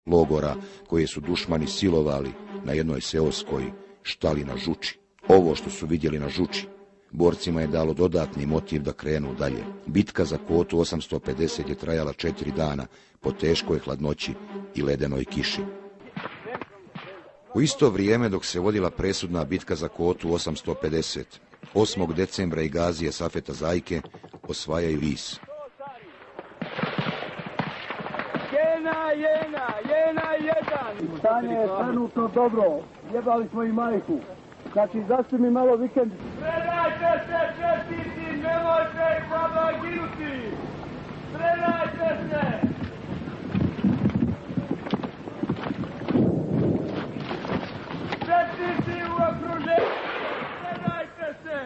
logora koje su dušmani silovali na jednoj seoskoj štali na Žuči. Ovo što su vidjeli na Žuči borcima je dalo dodatni motiv da krenu dalje. Bitka za Kotu 850 je trajala 4 dana po teškoj hladnoći i ledenoj kiši. U isto vrijeme dok se vodila presudna bitka za Kotu 850, 8. decembra i Gazije Safeta Zajke osvajaju Vis. Jena, jedan. Stanje je trenutno dobro. Jebali smo i majku. Znači, zašto mi malo vikend? Predajte se, čestiti, nemojte ih baba ginuti! Predajte se! Čestiti u okruženju! Predajte se!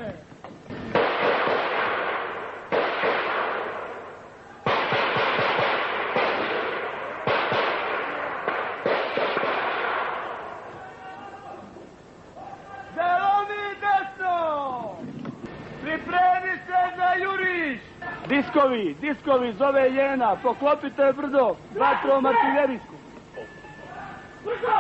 Pripremi se za juriš! Diskovi, zove Jena, poklopite brdo, vatrom artiljerijsku. Brzo!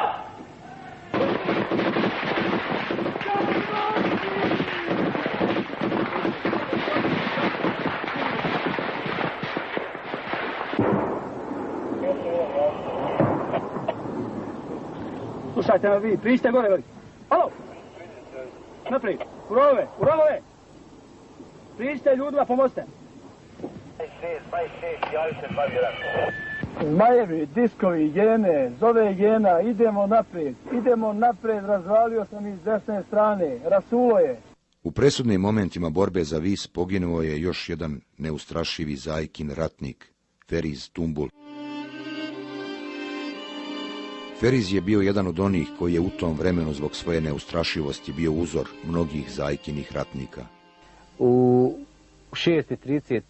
Slušajte me vi, priđite gore, veli. Alo! Naprijed, u rovove! Priđite ljudima, pomozite. 26, javite 2-1. Zmajevi, diskovi, Jene, zove Jena, idemo naprijed, razvalio sam iz desne strane, rasulo je. U presudnim momentima borbe za Vis poginuo je još jedan neustrašivi Zajkin ratnik, Feriz Tumbul. Feriz je bio jedan od onih koji je u tom vremenu zbog svoje neustrašivosti bio uzor mnogih Zajkinih ratnika. U 6:30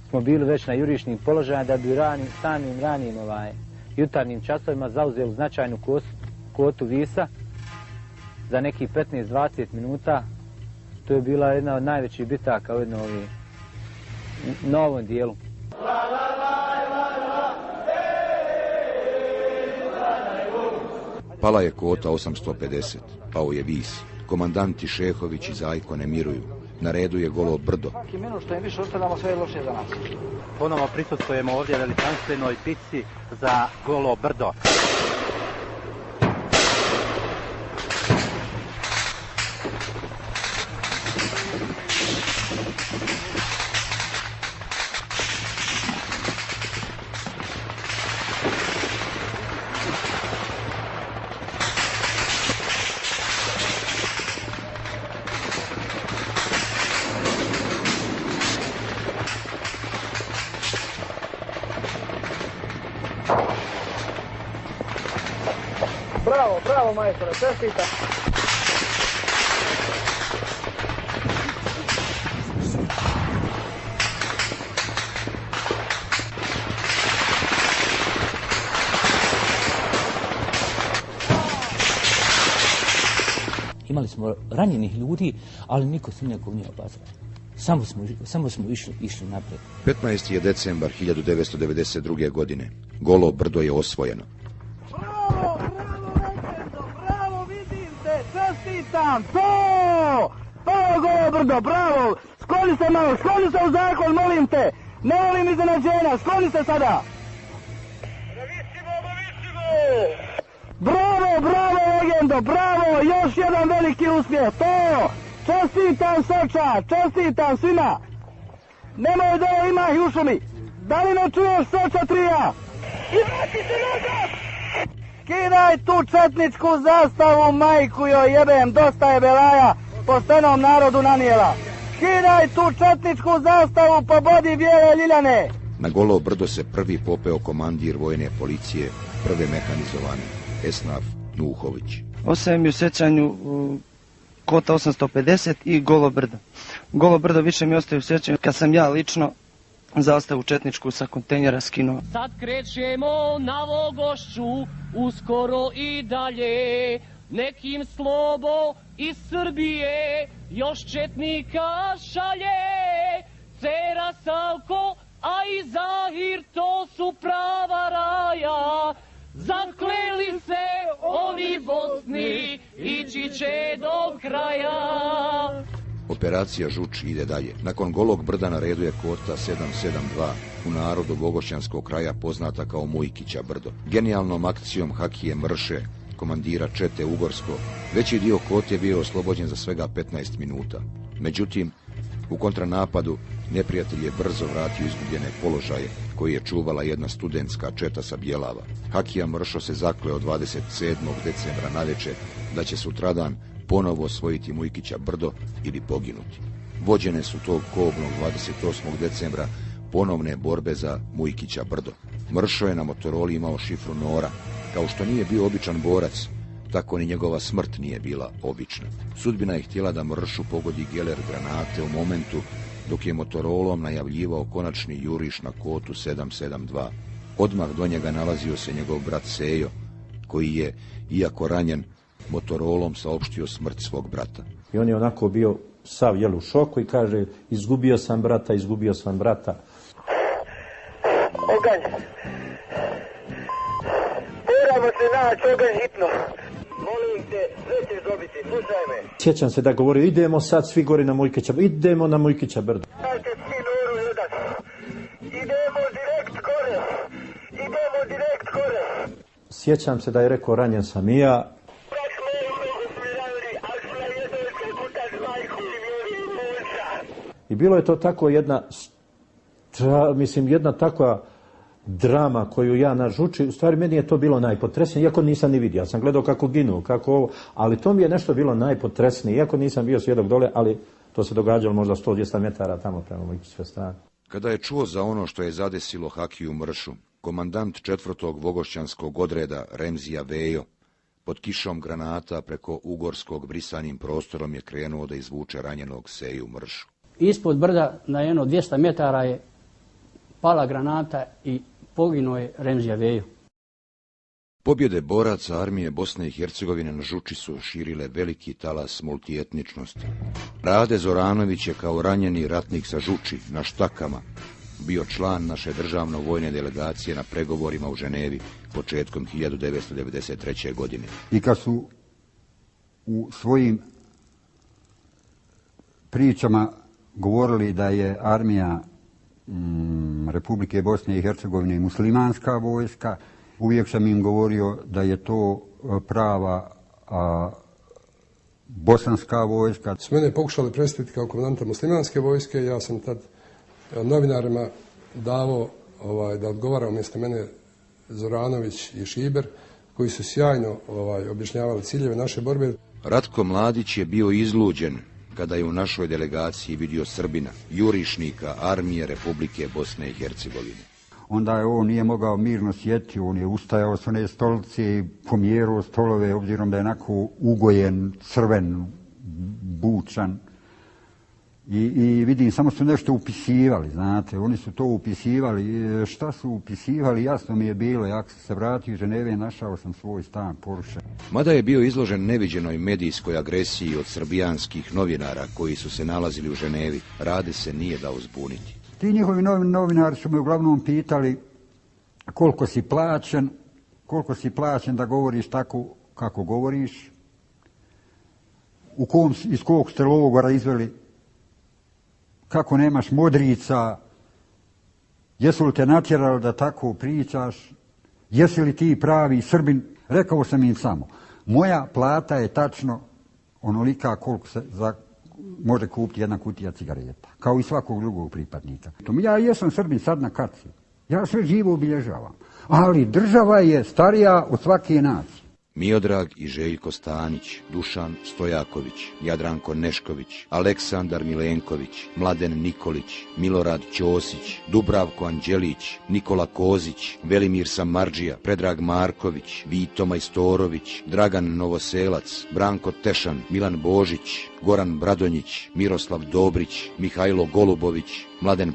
smo bili već na jurišnim položajima da bi samim ranim jutarnjim časovima zauzeli značajnu kotu Visa za nekih 15-20 minuta. To je bila jedna od najvećih bitaka u jednom novom dijelu. Pala je Kota 850, pao je Vis. Komandanti Šehović i Zajko ne miruju. Na redu je Golo Brdo. Svaki minut što je više ostavljamo, sve je loše za nas. Ponovo prisustvujemo ovdje veličanstvenoj bitci za Golo Brdo. Bravo, majstore, čestitam. Imali smo ranjenih ljudi, ali niko se nikog nije opasao. Samo smo išli naprijed. 15. je decembar 1992. godine. Golo Brdo je osvojeno. Čestitam, to Golo Brdo, bravo, skloni se u zakon, molim te, ne volim iznenađenja, skloni se sada. Bravo, legendo, bravo, još jedan veliki uspjeh, to, čestitam Soča, čestitam svima, nemoj da ima ih u šumi, da li ne čuješ Soča trija? I vrati se nazad! Kidaj tu četničku zastavu, majku joj jebem, dosta je belaja, poštenom narodu nanijela. Kidaj tu četničku zastavu, pobodi bijele ljiljane. Na Golo Brdo se prvi popeo komandir vojne policije, prve mehanizovane, Esnaf Nuhović. Ostaje mi u sjećanju Kota 850 i Golo Brdo. Golo Brdo više mi ostaje u sjećanju kad sam ja lično zastavu četničku sa kontejnera skinuo. Sad krećemo na Vogošću, uskoro i dalje, nekim slobo iz Srbije još četnika šalje. Cera Savko, a i Zahir, to su prava raja, Zakleli se oni Bosni, ići će do kraja. Operacija Žuč ide dalje. Nakon Golog brda na redu je kota 772, u narodu Bogošćanskog kraja poznata kao Mujkića brdo. Genijalnom akcijom Hakije Mrše, komandira čete Ugorsko, veći dio kote je bio oslobođen za svega 15 minuta. Međutim, u kontranapadu neprijatelj je brzo vratio izgubljene položaje koji je čuvala jedna studentska četa sa Bjelava. Hakija Mršo se zakleo 27. decembra navečer da će sutradan ponovo osvojiti Mujkića brdo ili poginuti. Vođene su tog kobnog 28. decembra ponovne borbe za Mujkića brdo. Mršo je na Motoroli imao šifru Nora. Kao što nije bio običan borac, tako ni njegova smrt nije bila obična. Sudbina je htjela da Mršu pogodi geler granate u momentu dok je Motorolom najavljivao konačni juriš na kotu 772. Odmah do njega nalazio se njegov brat Sejo, koji je, iako ranjen, Motorolom saopštio smrt svog brata. I on je onako bio sav u šoku i kaže, izgubio sam brata, izgubio sam brata. Oganj! Moramo se naći, oganj, hitno! Molim te, sve ćeš dobiti, slušaj me! Sjećam se da govorio, idemo sad svi gore na Mujkića, idemo na Mujkića brdo. Dajte svi Noru jedan! Idemo direkt gore! Idemo direkt gore! Sjećam se da je rekao, ranjen sam i ja. I bilo je to tako jedna takva drama koju ja na Žuči, u stvari meni je to bilo najpotresnije, iako nisam ni vidio. Ja sam gledao kako ginu, kako ovo, ali to mi je nešto bilo najpotresnije, iako nisam bio svjedok dole, ali to se događalo možda 100-200 metara tamo prema Mujkićeve strane. Kada je čuo za ono što je zadesilo Hakiju Mršu, komandant 4. Vogošćanskog odreda Remzija Vejo pod kišom granata preko Ugorskog brisanim prostorom je krenuo da izvuče ranjenog Seju Mršu. Ispod brda na jedno 200 metara je pala granata i poginuo je Remzija Vejo. Pobjede boraca armije Bosne i Hercegovine na Žuči su širile veliki talas multietničnosti. Rade Zoranović je kao ranjeni ratnik sa Žuči na štakama bio član naše državno-vojne delegacije na pregovorima u Ženevi početkom 1993. godine. I kad su u svojim pričama govorili da je armija Republike Bosne i Hercegovine muslimanska vojska, uvijek sam im govorio da je to prava bosanska vojska. S mene pokušali predstaviti kao komandanta muslimanske vojske, ja sam tad novinarima davao da odgovara umjesto mene Zoranović i Šiber, koji su sjajno objašnjavali ciljeve naše borbe. Ratko Mladić je bio izluđen kada je u našoj delegaciji vidio Srbina, jurišnika armije Republike Bosne i Hercegovine. Onda je on nije mogao mirno sjediti, on je ustajao s one stolice i pomjerao stolove, obzirom da je onako ugojen, crven, bučan. I vidim, samo su nešto upisivali, znate, oni su to upisivali. Šta su upisivali, jasno mi je bilo, ja sam se vratio iz Ženeve, našao sam svoj stan porušen. Mada je bio izložen neviđenoj medijskoj agresiji od srbijanskih novinara koji su se nalazili u Ženevi, Rade se nije dao zbuniti. Ti njihovi novinari su me uglavnom pitali koliko si plaćen da govoriš tako kako govoriš, iz kog ste logora izveli, kako nemaš modrica, jesu li te natjerali da tako pričaš, jesi li ti pravi Srbin. Rekao sam im samo, moja plata je tačno onolika koliko se može kupiti jedna kutija cigareta, kao i svakog drugog pripadnika. Ja jesam Srbin sad na karci, ja sve živo obilježavam, ali država je starija od svake nacije. Miodrag i Željko Stanić, Dušan Stojaković, Jadranko Nešković, Aleksandar Milenković, Mladen Nikolić, Milorad Ćosić, Dubravko Anđelić, Nikola Kozić, Velimir Samardžija, Predrag Marković, Vito Majstorović, Dragan Novoselac, Branko Tešan, Milan Božić, Goran Bradonjić, Miroslav Dobrić, Mihajlo Golubović, Mladen